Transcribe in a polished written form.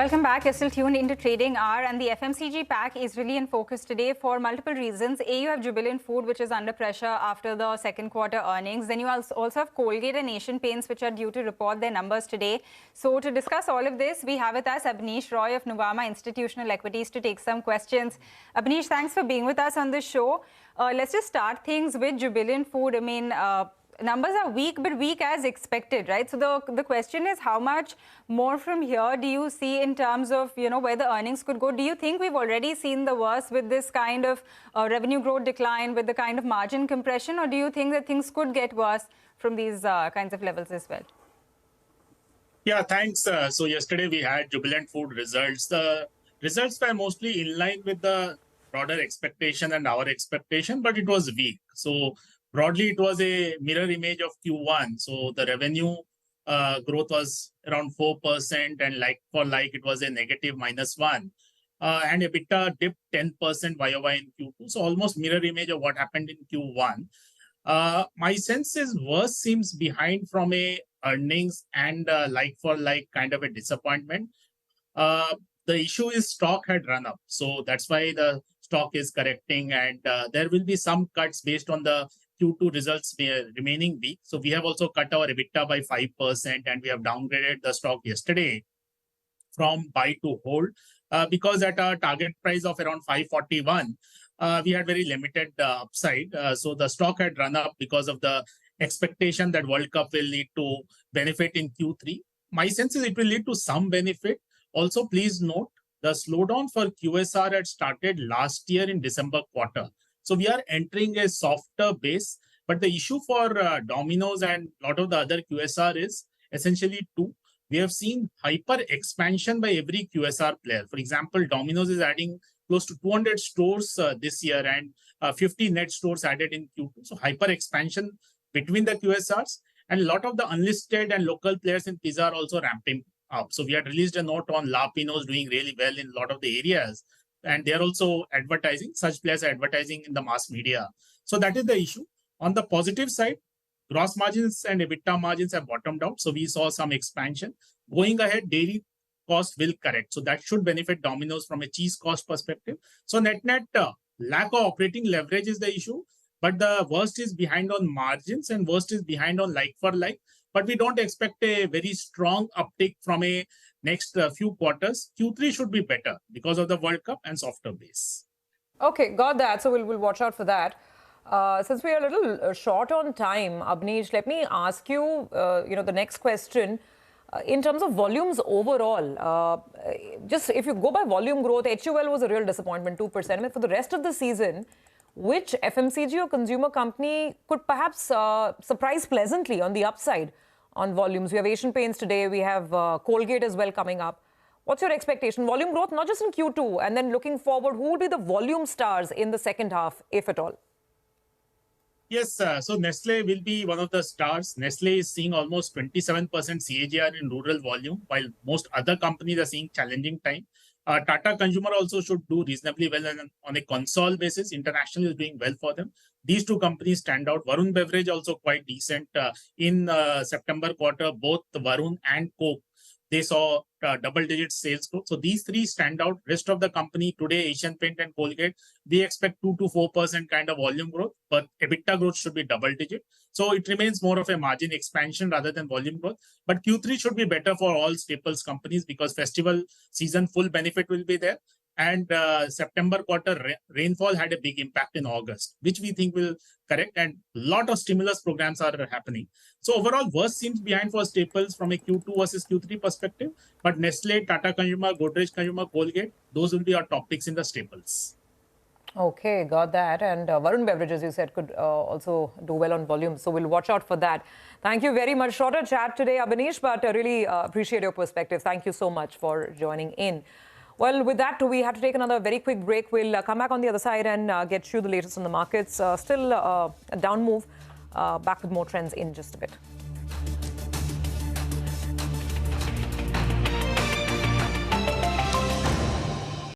Welcome back. You're still tuned into Trading Hour, and the FMCG pack is really in focus today for multiple reasons. A, you have Jubilant Food, which is under pressure after the second quarter earnings. Then you also have Colgate and Asian Paints, which are due to report their numbers today. So to discuss all of this, we have with us Abneesh Roy of Nuvama Institutional Equities to take some questions. Abneesh, thanks for being with us on the show. Let's just start things with Jubilant Food. I mean, numbers are weak, but weak as expected, right? So the question is, how much more from here do you see in terms of, where the earnings could go? Do you think we've already seen the worst with this kind of revenue growth decline, with the kind of margin compression, or do you think that things could get worse from these kinds of levels as well? Yeah, thanks. So yesterday we had Jubilant Food results. The results were mostly in line with the broader expectation and our expectation, but it was weak. So broadly, it was a mirror image of Q1. So the revenue growth was around 4%, and like for like, it was a negative -1%. And EBITDA dipped 10% YOY in Q2. So almost mirror image of what happened in Q1. My sense is worse seems behind from a earnings and like for like kind of a disappointment. The issue is stock had run up. So that's why the stock is correcting, and there will be some cuts based on the Q2 results remaining weak. So we have also cut our EBITDA by 5%, and we have downgraded the stock yesterday from buy to hold because at our target price of around 541, we had very limited upside. So the stock had run up because of the expectation that World Cup will lead to benefit in Q3. My sense is it will lead to some benefit. Also, please note, the slowdown for QSR had started last year in December quarter. So we are entering a softer base. But the issue for Domino's and a lot of the other QSR is essentially two. We have seen hyper expansion by every QSR player. For example, Domino's is adding close to 200 stores this year and 50 net stores added in Q2. So hyper expansion between the QSRs, and a lot of the unlisted and local players in pizza are also ramping up. So we had released a note on La Pino's doing really well in a lot of the areas. And they're also advertising. Such players are advertising in the mass media. So that is the issue. On the positive side, gross margins and EBITDA margins have bottomed out. So we saw some expansion. Going ahead, dairy cost will correct. So that should benefit Domino's from a cheese cost perspective. So net-net, lack of operating leverage is the issue. But the worst is behind on margins and worst is behind on like for like. But we don't expect a very strong uptick from a next few quarters. Q3 should be better because of the World Cup and softer base. Okay, got that. So we'll watch out for that. Since we are a little short on time, Abneesh, let me ask you, the next question. In terms of volumes overall, just if you go by volume growth, HUL was a real disappointment, 2%. I mean, for the rest of the season, which FMCG or consumer company could perhaps surprise pleasantly on the upside on volumes? We have Asian Paints today. We have Colgate as well coming up. What's your expectation? Volume growth, not just in Q2, and then looking forward, who will be the volume stars in the second half, if at all? Yes, so Nestle will be one of the stars. Nestle is seeing almost 27% CAGR in rural volume, while most other companies are seeing challenging time. Tata Consumer also should do reasonably well on a console basis. International is doing well for them. These two companies stand out. Varun Beverage also quite decent. In September quarter, both Varun and Coke, they saw double-digit sales growth. So these three stand out. Rest of the company today, Asian Paint and Colgate, we expect 2 to 4% kind of volume growth, but EBITDA growth should be double-digit. So it remains more of a margin expansion rather than volume growth. But Q3 should be better for all staples companies because festival season full benefit will be there. And September quarter rainfall had a big impact in August, which we think will correct. And a lot of stimulus programs are happening. So overall, worst seems behind for staples from a Q2 versus Q3 perspective. But Nestle, Tata Consumer, Godrej Consumer, Colgate, those will be our top picks in the staples. Okay, got that. And Varun Beverage, as you said, could also do well on volume. So we'll watch out for that. Thank you very much. Shorter chat today, Abneesh, but I really appreciate your perspective. Thank you so much for joining in. Well, with that, we have to take another very quick break. We'll come back on the other side and get you the latest on the markets. Still a down move. Back with more trends in just a bit.